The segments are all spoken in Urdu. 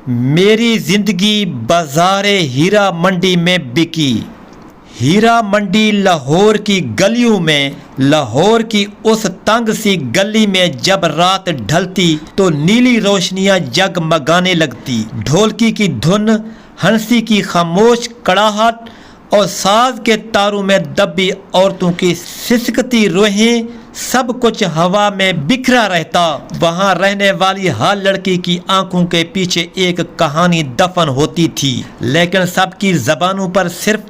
میری زندگی بازار ہیرا منڈی میں بکی۔ ہیرا منڈی لاہور کی گلیوں میں، لاہور کی اس تنگ سی گلی میں جب رات ڈھلتی تو نیلی روشنیاں جگمگانے لگتی۔ ڈھولکی کی دھن، ہنسی کی خاموش کڑاہٹ اور ساز کے تاروں میں دبی عورتوں کی سسکتی روحیں، سب کچھ ہوا میں بکھرا رہتا۔ وہاں رہنے والی ہر لڑکی کی آنکھوں کے پیچھے ایک کہانی دفن ہوتی تھی، لیکن سب کی زبانوں پر صرف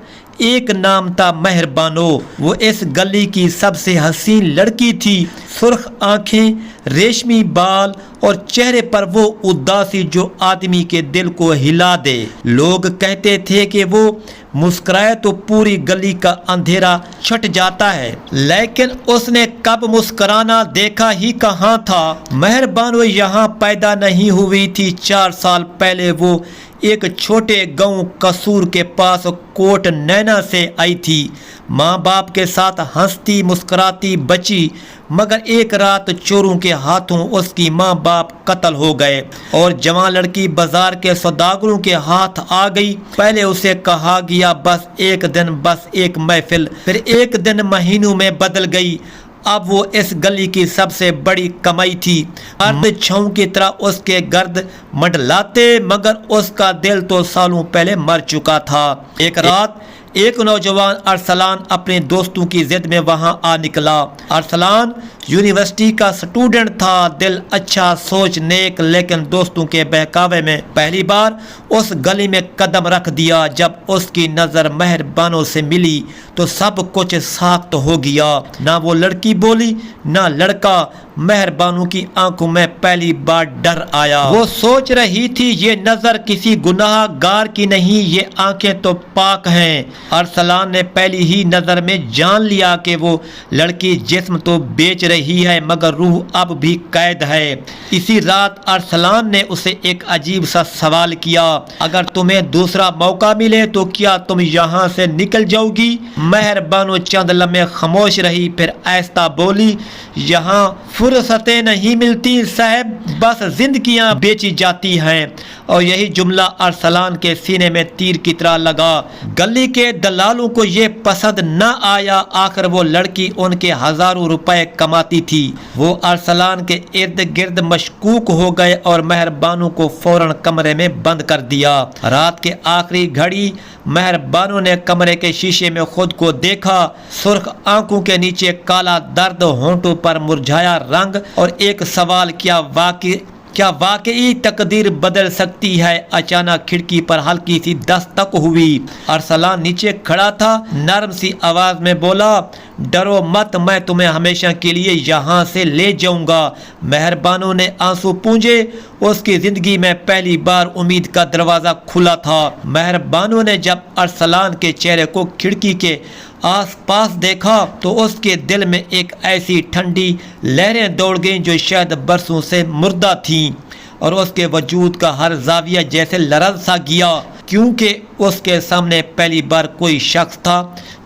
ایک نام تھا، مہر بانو۔ وہ اس گلی کی سب سے حسین لڑکی تھی، سرخ آنکھیں، ریشمی بال اور چہرے پر وہ اداسی جو آدمی کے دل کو ہلا دے۔ لوگ کہتے تھے کہ وہ مسکرائے تو پوری گلی کا اندھیرا چھٹ جاتا ہے، لیکن اس نے کب مسکرانا دیکھا ہی کہاں تھا۔ مہر بانو یہاں پیدا نہیں ہوئی تھی، 4 سال پہلے وہ ایک چھوٹے گاؤں قصور کے پاس کوٹ نینا سے آئی تھی۔ ماں باپ کے ساتھ ہنستی مسکراتی بچی، مگر ایک رات چوروں کے ہاتھوں اس کی ماں باپ قتل ہو گئے اور جوان لڑکی بازار کے سوداگروں کے ہاتھ آ گئی۔ پہلے اسے کہا گیا بس ایک دن، بس ایک محفل، پھر ایک دن مہینوں میں بدل گئی۔ اب وہ اس گلی کی سب سے بڑی کمائی تھی۔ ارد چھاؤں کی طرح اس کے گرد منڈلاتے، مگر اس کا دل تو سالوں پہلے مر چکا تھا۔ ایک رات ایک نوجوان ارسلان اپنے دوستوں کی ضد میں وہاں آ نکلا۔ ارسلان یونیورسٹی کا سٹوڈنٹ تھا، دل اچھا، سوچ نیک، لیکن دوستوں کے بہکاوے میں پہلی بار اس گلی میں قدم رکھ دیا۔ جب اس کی نظر مہر بانو سے ملی تو سب کچھ ساخت ہو گیا۔ نہ وہ لڑکی بولی نہ لڑکا، مہر بانو کی آنکھوں میں پہلی بار ڈر آیا۔ وہ سوچ رہی تھی یہ نظر کسی گناہ گار کی نہیں، یہ آنکھیں تو پاک ہیں۔ ارسلان نے پہلی ہی نظر میں جان لیا کہ وہ لڑکی جسم تو بیچ رہی ہے مگر روح اب بھی قید ہے۔ اسی رات ارسلان نے اسے ایک عجیب سا سوال کیا، اگر تمہیں دوسرا موقع ملے تو کیا تم یہاں سے نکل جاؤ گی؟ مہر بانو چند لمحے خاموش رہی، پھر آہستہ بولی، یہاں فرصتیں نہیں ملتی صاحب، بس زندگیاں بیچی جاتی ہیں۔ اور یہی جملہ ارسلان کے سینے میں تیر کی طرح لگا۔ گلی کے دلالوں کو یہ پسند نہ آیا، آخر وہ لڑکی ان کے ہزاروں روپے کماتی تھی۔ وہ ارسلان کے ارد گرد مشکوک ہو گئے اور مہر بانو کو فوراً کمرے میں بند کر دیا۔ رات کے آخری گھڑی مہر بانو نے کمرے کے شیشے میں خود کو دیکھا، سرخ آنکھوں کے نیچے کالا درد، ہونٹوں پر مرجھایا رنگ اور ایک سوال، کیا واقعی تقدیر بدل سکتی ہے؟ اچانک کھڑکی پر ہلکی سی دستک ہوئی۔ ارسلان نیچے کھڑا تھا، نرم سی آواز میں بولا، ڈرو مت، میں تمہیں ہمیشہ کے لیے یہاں سے لے جاؤں گا۔ مہر بانو نے آنسو پونجے، اس کی زندگی میں پہلی بار امید کا دروازہ کھلا تھا۔ مہر بانو نے جب ارسلان کے چہرے کو کھڑکی کے آس پاس دیکھا تو اس کے دل میں ایک ایسی ٹھنڈی لہریں دوڑ گئیں جو شاید برسوں سے مردہ تھیں، اور اس کے وجود کا ہر زاویہ جیسے لرز سا گیا، کیونکہ اس کے سامنے پہلی بار کوئی شخص تھا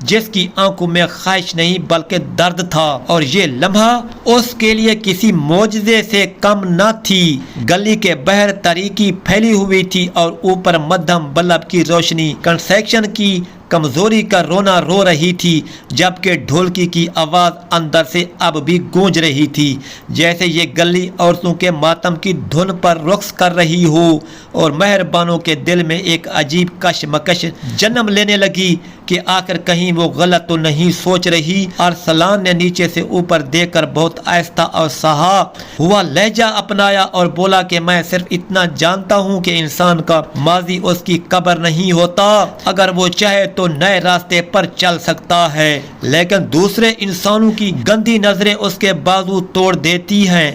جس کی آنکھوں میں خواہش نہیں بلکہ درد تھا، اور یہ لمحہ اس کے لیے کسی معجزے سے کم نہ تھی۔ گلی کے باہر تاریکی پھیلی ہوئی تھی اور اوپر مدھم بلب کی روشنی کنسٹرکشن کی کمزوری کا رونا رو رہی تھی، جبکہ ڈھولکی کی آواز اندر سے اب بھی گونج رہی تھی، جیسے یہ گلی عورتوں کے ماتم کی دھن پر رقص کر رہی ہو۔ اور مہر بانو کے دل میں ایک عجیب کشمکش جنم لینے لگی کہ آخر کہیں وہ غلط تو نہیں سوچ رہی۔ ارسلان نے نیچے سے اوپر دیکھ کر بہت آہستہ اور سہا ہوا لہجہ اپنایا اور بولا کہ میں صرف اتنا جانتا ہوں کہ انسان کا ماضی اس کی قبر نہیں ہوتا، اگر وہ چاہے تو نئے راستے پر چل سکتا ہے، لیکن دوسرے انسانوں کی گندی نظریں اس کے بازو توڑ دیتی ہیں،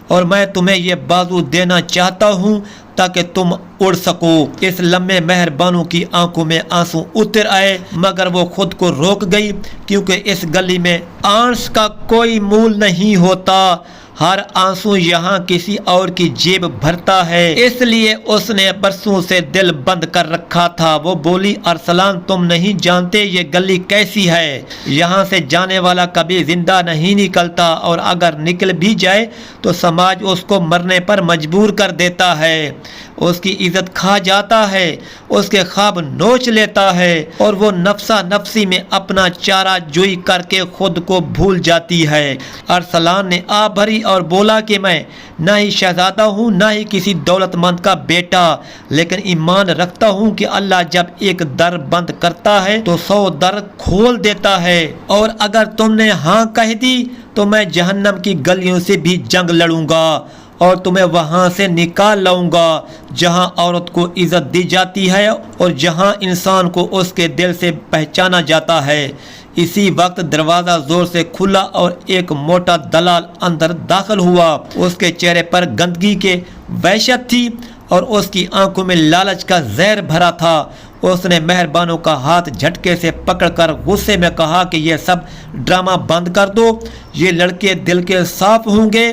اور میں تمہیں یہ بازو دینا چاہتا ہوں تاکہ تم اڑ سکو۔ اس لمحے مہر بانو کی آنکھوں میں آنسو اتر آئے، مگر وہ خود کو روک گئی، کیونکہ اس گلی میں آنس کا کوئی مول نہیں ہوتا، ہر آنسو یہاں کسی اور کی جیب بھرتا ہے، اس لیے اس نے برسوں سے دل بند کر رکھا تھا۔ وہ بولی، ارسلان تم نہیں جانتے یہ گلی کیسی ہے، یہاں سے جانے والا کبھی زندہ نہیں نکلتا، اور اگر نکل بھی جائے تو سماج اس کو مرنے پر مجبور کر دیتا ہے۔ اس کی عزت کھا جاتا ہے، اس کے خواب نوچ لیتا ہے اور وہ نفسا نفسی میں اپنا چارہ جوئی کر کے خود کو بھول جاتی ہے۔ ارسلان نے آ بھری اور بولا کہ میں نہ ہی شہزادہ ہوں نہ ہی کسی دولت مند کا بیٹا، لیکن ایمان رکھتا ہوں کہ اللہ جب ایک در بند کرتا ہے تو 100 در کھول دیتا ہے، اور اگر تم نے ہاں کہہ دی تو میں جہنم کی گلیوں سے بھی جنگ لڑوں گا اور تمہیں وہاں سے نکال لاؤں گا جہاں عورت کو عزت دی جاتی ہے اور جہاں انسان کو اس کے دل سے پہچانا جاتا ہے۔ اسی وقت دروازہ زور سے کھلا اور ایک موٹا دلال اندر داخل ہوا۔ اس کے چہرے پر گندگی کے وحشت تھی اور اس کی آنکھوں میں لالچ کا زہر بھرا تھا۔ اس نے مہربانوں کا ہاتھ جھٹکے سے پکڑ کر غصے میں کہا کہ یہ سب ڈرامہ بند کر دو، یہ لڑکے دل کے صاف ہوں گے،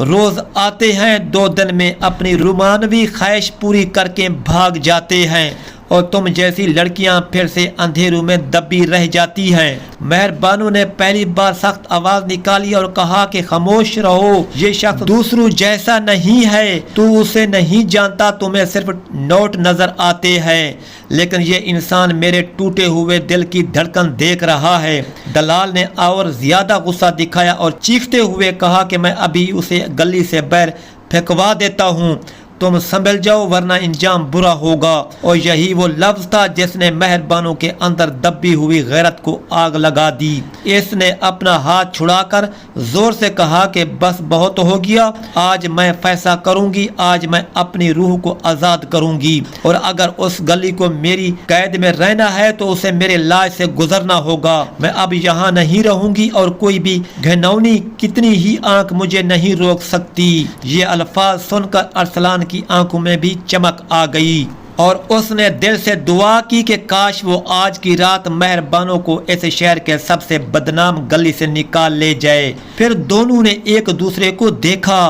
روز آتے ہیں، 2 دن میں اپنی رومانوی خواہش پوری کر کے بھاگ جاتے ہیں، اور تم جیسی لڑکیاں پھر سے اندھیروں میں دبی رہ جاتی ہیں۔ مہربانوں نے پہلی بار سخت آواز نکالی اور کہا کہ خاموش رہو، یہ شخص دوسروں جیسا نہیں ہے، تو اسے نہیں جانتا، تمہیں صرف نوٹ نظر آتے ہیں، لیکن یہ انسان میرے ٹوٹے ہوئے دل کی دھڑکن دیکھ رہا ہے۔ دلال نے اور زیادہ غصہ دکھایا اور چیختے ہوئے کہا کہ میں ابھی اسے گلی سے باہر پھینکوا دیتا ہوں، تم سنبھل جاؤ ورنہ انجام برا ہوگا۔ اور یہی وہ لفظ تھا جس نے مہربانوں کے اندر دبی ہوئی غیرت کو آگ لگا دی۔ اس نے اپنا ہاتھ چھڑا کر زور سے کہا کہ بس بہت ہو گیا، آج میں فیصلہ کروں گی، آج میں اپنی روح کو آزاد کروں گی، اور اگر اس گلی کو میری قید میں رہنا ہے تو اسے میرے لاج سے گزرنا ہوگا۔ میں اب یہاں نہیں رہوں گی اور کوئی بھی گھناؤنی کتنی ہی آنکھ مجھے نہیں روک سکتی۔ یہ الفاظ سن کر ارسلان کی آنکھوں میں بھی چمک آ گئی اور اس نے دل سے دعا کی کہ کاش وہ آج کی رات مہربانوں کو اس شہر کے سب سے بدنام گلی سے نکال لے جائے۔ پھر دونوں نے ایک دوسرے کو دیکھا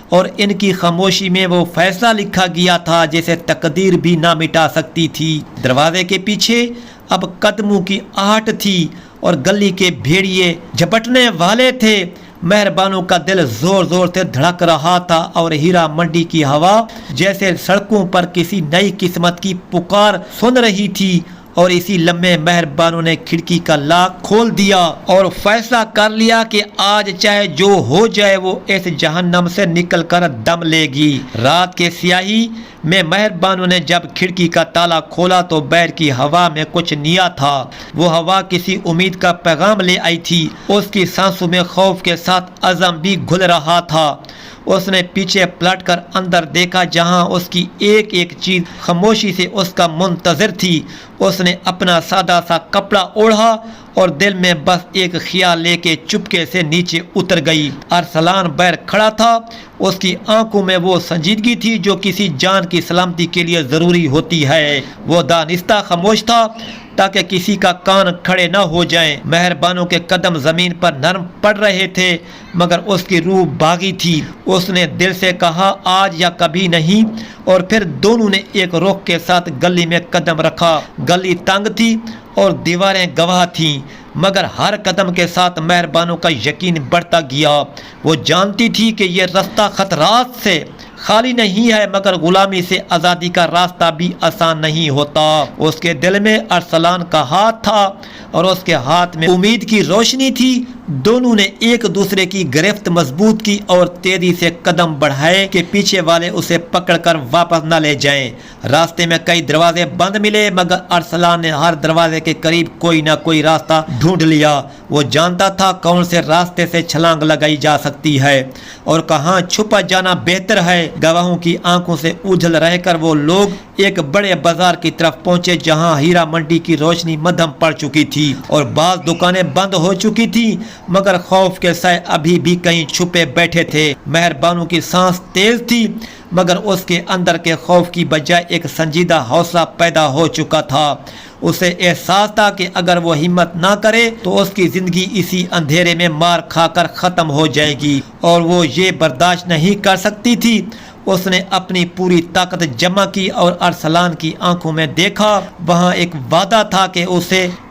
اور ان کی خاموشی میں وہ فیصلہ لکھا گیا تھا جسے تقدیر بھی نہ مٹا سکتی تھی۔ دروازے کے پیچھے اب قدموں کی آہٹ تھی اور گلی کے بھیڑیے جھپٹنے والے تھے۔ مہربانوں کا دل زور زور سے دھڑک رہا تھا اور ہیرا منڈی کی ہوا جیسے سڑکوں پر کسی نئی قسمت کی پکار سن رہی تھی، اور اسی لمحے مہربانوں نے کھڑکی کا لاک کھول دیا اور فیصلہ کر لیا کہ آج چاہے جو ہو جائے وہ اس جہنم سے نکل کر دم لے گی۔ رات کے سیاہی میں مہربانوں نے جب کھڑکی کا تالا کھولا تو باہر کی ہوا میں کچھ نیا تھا۔ وہ ہوا کسی امید کا پیغام لے آئی تھی۔ اس کی سانسوں میں خوف کے ساتھ عزم بھی گھل رہا تھا۔ اس نے پیچھے پلٹ کر اندر دیکھا جہاں اس کی ایک ایک چیز خاموشی سے اس کا منتظر تھی۔ اس نے اپنا سادہ سا کپڑا اوڑھا اور دل میں بس ایک خیال لے کے چپکے سے نیچے اتر گئی۔ ارسلان باہر کھڑا تھا، اس کی آنکھوں میں وہ سنجیدگی تھی جو کسی جان کی سلامتی کے لیے ضروری ہوتی ہے۔ وہ دانستہ خاموش تھا تاکہ کسی کا کان کھڑے نہ ہو جائیں۔ مہربانوں کے قدم زمین پر نرم پڑ رہے تھے مگر اس کی روح باغی تھی۔ اس نے دل سے کہا آج یا کبھی نہیں، اور پھر دونوں نے ایک رخ کے ساتھ گلی میں قدم رکھا۔ گلی تنگ تھی اور دیواریں گواہ تھیں، مگر ہر قدم کے ساتھ مہربانوں کا یقین بڑھتا گیا۔ وہ جانتی تھی کہ یہ رستہ خطرات سے خالی نہیں ہے مگر غلامی سے آزادی کا راستہ بھی آسان نہیں ہوتا۔ اس کے دل میں ارسلان کا ہاتھ تھا اور اس کے ہاتھ میں امید کی روشنی تھی۔ دونوں نے ایک دوسرے کی گرفت مضبوط کی اور تیزی سے قدم بڑھائے کہ پیچھے والے اسے پکڑ کر واپس نہ لے جائیں۔ راستے میں کئی دروازے بند ملے مگر ارسلان نے ہر دروازے کے قریب کوئی نہ کوئی راستہ ڈھونڈ لیا۔ وہ جانتا تھا کون سے راستے سے چھلانگ لگائی جا سکتی ہے اور کہاں چھپا جانا بہتر ہے۔ گواہوں کی آنکھوں سے اوجھل رہ کر وہ لوگ ایک بڑے بازار کی طرف پہنچے جہاں ہیرا منڈی کی روشنی مدھم پڑ چکی تھی اور بعض دکانیں بند ہو چکی تھی مگر خوف کے سائے ابھی بھی کہیں چھپے بیٹھے تھے۔ مہربانوں کی سانس تیز تھی مگر اس کے اندر کے خوف کی بجائے ایک سنجیدہ حوصلہ پیدا ہو چکا تھا۔ اسے احساس تھا کہ اگر وہ ہمت نہ کرے تو اس کی زندگی اسی اندھیرے میں مار کھا کر ختم ہو جائے گی اور وہ یہ برداشت نہیں کر سکتی تھی۔ اس نے اپنی پوری طاقت جمع کی اور ارسلان کی آنکھوں میں دیکھا۔ وہاں ایک وعدہ تھا کہ اسے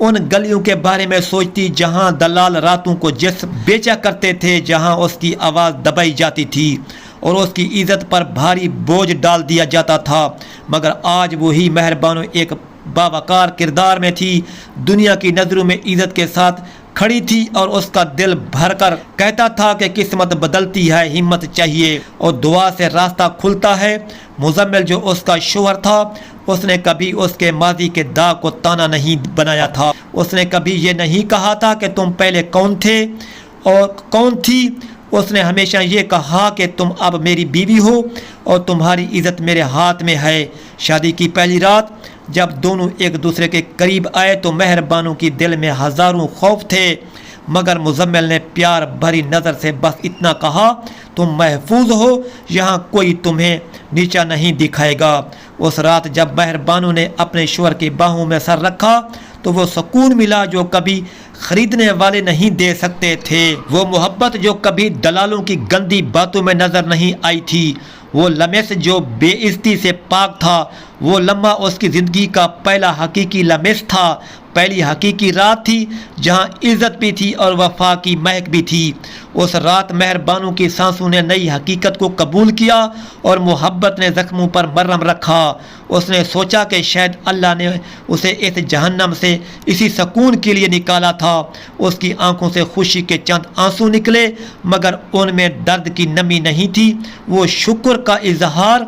ان گلیوں کے بارے میں سوچتی جہاں دلال راتوں کو جسم بیچا کرتے تھے، جہاں اس کی آواز دبائی جاتی تھی اور اس کی عزت پر بھاری بوجھ ڈال دیا جاتا تھا، مگر آج وہی مہربانو ایک باوقار کردار میں تھی، دنیا کی نظروں میں عزت کے ساتھ کھڑی تھی اور اس کا دل بھر کر کہتا تھا کہ قسمت بدلتی ہے، ہمت چاہیے اور دعا سے راستہ کھلتا ہے۔ مزمل جو اس کا شوہر تھا، اس نے کبھی اس کے ماضی کے داغ کو تانا نہیں بنایا تھا، اس نے کبھی یہ نہیں کہا تھا کہ تم پہلے کون تھے اور کون تھی، اس نے ہمیشہ یہ کہا کہ تم اب میری بیوی ہو اور تمہاری عزت میرے ہاتھ میں ہے۔ شادی کی پہلی رات جب دونوں ایک دوسرے کے قریب آئے تو مہربانوں کی دل میں ہزاروں خوف تھے، مگر مزمل نے پیار بھری نظر سے بس اتنا کہا، تم محفوظ ہو، یہاں کوئی تمہیں نیچا نہیں دکھائے گا۔ اس رات جب مہربانوں نے اپنے شوہر کی باہوں میں سر رکھا تو وہ سکون ملا جو کبھی خریدنے والے نہیں دے سکتے تھے، وہ محبت جو کبھی دلالوں کی گندی باتوں میں نظر نہیں آئی تھی، وہ لمس جو بے عزتی سے پاک تھا، وہ لمحہ اس کی زندگی کا پہلا حقیقی لمس تھا، پہلی حقیقی رات تھی جہاں عزت بھی تھی اور وفا کی مہک بھی تھی۔ اس رات مہربانوں کی سانسوں نے نئی حقیقت کو قبول کیا اور محبت نے زخموں پر مرہم رکھا۔ اس نے سوچا کہ شاید اللہ نے اسے اس جہنم سے اسی سکون کے لیے نکالا تھا۔ اس کی آنکھوں سے خوشی کے چند آنسو نکلے، مگر ان میں درد کی نمی نہیں تھی، وہ شکر کا اظہار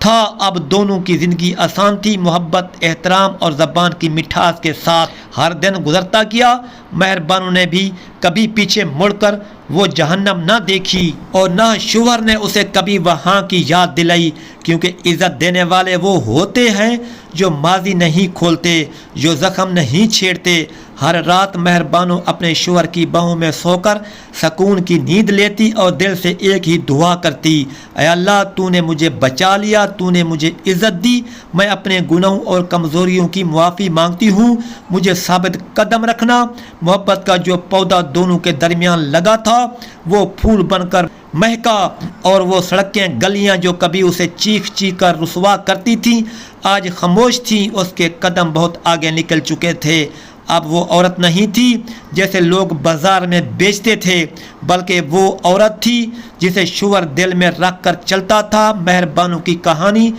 تھا۔ اب دونوں کی زندگی آسان تھی، محبت، احترام اور زبان کی مٹھاس کے ساتھ ہر دن گزرتا گیا۔ مہربانوں نے بھی کبھی پیچھے مڑ کر وہ جہنم نہ دیکھی اور نہ شوہر نے اسے کبھی وہاں کی یاد دلائی، کیونکہ عزت دینے والے وہ ہوتے ہیں جو ماضی نہیں کھولتے، جو زخم نہیں چھیڑتے۔ ہر رات مہربانوں اپنے شوہر کی باہوں میں سو کر سکون کی نیند لیتی اور دل سے ایک ہی دعا کرتی، اے اللہ تو نے مجھے بچا لیا، تو نے مجھے عزت دی، میں اپنے گناہوں اور کمزوریوں کی معافی مانگتی ہوں، مجھے ثابت قدم رکھنا۔ محبت کا جو پودا دونوں کے درمیان لگا تھا وہ پھول بن کر مہکا، اور وہ سڑکیں گلیاں جو کبھی اسے چیخ چیخ کر رسوا کرتی تھیں آج خاموش تھیں، اس کے قدم بہت آگے نکل چکے تھے۔ اب وہ عورت نہیں تھی جیسے لوگ بازار میں بیچتے تھے، بلکہ وہ عورت تھی جسے شوہر دل میں رکھ کر چلتا تھا۔ مہربانوں کی کہانی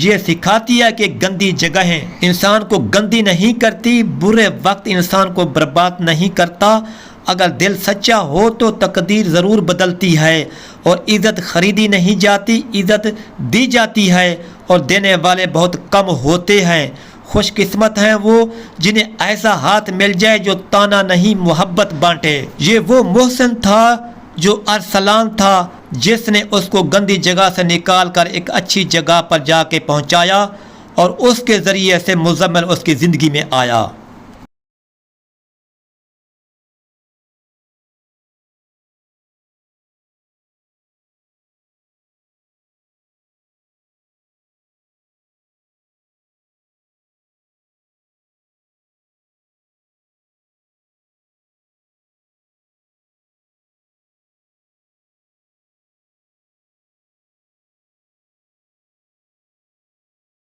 یہ سکھاتی ہے کہ گندی جگہیں انسان کو گندی نہیں کرتی، برے وقت انسان کو برباد نہیں کرتا۔ اگر دل سچا ہو تو تقدیر ضرور بدلتی ہے، اور عزت خریدی نہیں جاتی، عزت دی جاتی ہے، اور دینے والے بہت کم ہوتے ہیں۔ خوش قسمت ہیں وہ جنہیں ایسا ہاتھ مل جائے جو تانا نہیں محبت بانٹے۔ یہ وہ محسن تھا جو ارسلان تھا جس نے اس کو گندی جگہ سے نکال کر ایک اچھی جگہ پر جا کے پہنچایا، اور اس کے ذریعے سے مزمل اس کی زندگی میں آیا۔